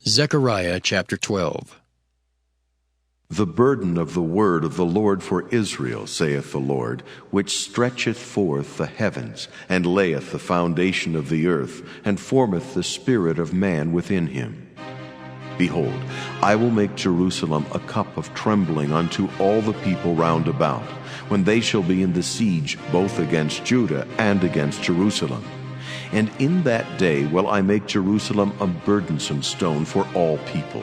Zechariah chapter 12. The burden of the word of the Lord for Israel, saith the Lord, which stretcheth forth the heavens, and layeth the foundation of the earth, and formeth the spirit of man within him. Behold, I will make Jerusalem a cup of trembling unto all the people round about, when they shall be in the siege both against Judah and against Jerusalem. And in that day will I make Jerusalem a burdensome stone for all people.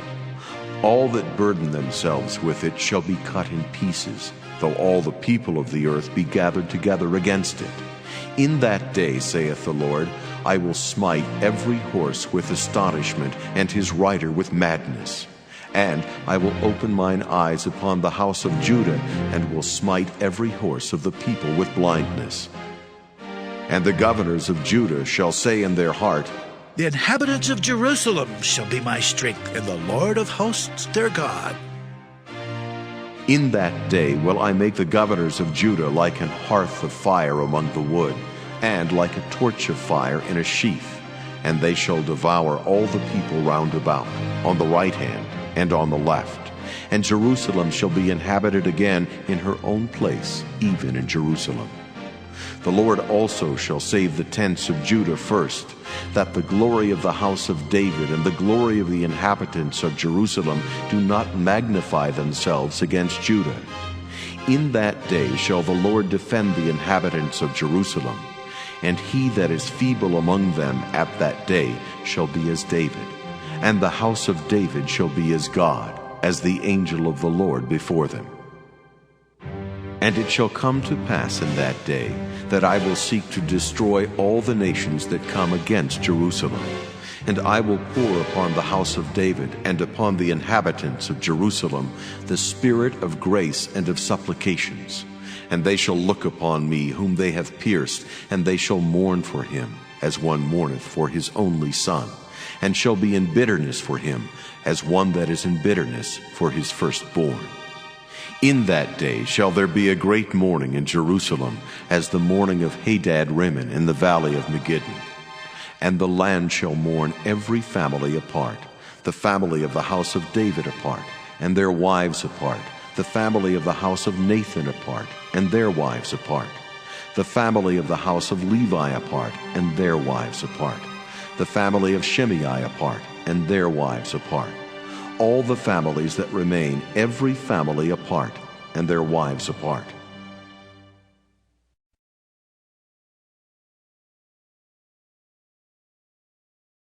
All that burden themselves with it shall be cut in pieces, though all the people of the earth be gathered together against it. In that day, saith the Lord, I will smite every horse with astonishment, and his rider with madness. And I will open mine eyes upon the house of Judah, and will smite every horse of the people with blindness. And the governors of Judah shall say in their heart, The inhabitants of Jerusalem shall be my strength, and the Lord of hosts their God. In that day will I make the governors of Judah like an hearth of fire among the wood, and like a torch of fire in a sheath. And they shall devour all the people round about, on the right hand and on the left. And Jerusalem shall be inhabited again in her own place, even in Jerusalem. The Lord also shall save the tents of Judah first, that the glory of the house of David and the glory of the inhabitants of Jerusalem do not magnify themselves against Judah. In that day shall the Lord defend the inhabitants of Jerusalem, and he that is feeble among them at that day shall be as David, and the house of David shall be as God, as the angel of the Lord before them. And it shall come to pass in that day that I will seek to destroy all the nations that come against Jerusalem. And I will pour upon the house of David and upon the inhabitants of Jerusalem the spirit of grace and of supplications. And they shall look upon me whom they have pierced, and they shall mourn for him, as one mourneth for his only son, and shall be in bitterness for him, as one that is in bitterness for his firstborn. In that day shall there be a great mourning in Jerusalem, as the mourning of Hadad-rimmon in the valley of Megiddo. And the land shall mourn every family apart, the family of the house of David apart, and their wives apart, the family of the house of Nathan apart, and their wives apart, the family of the house of Levi apart, and their wives apart, the family of Shimei apart, and their wives apart. All the families that remain, every family apart, and their wives apart.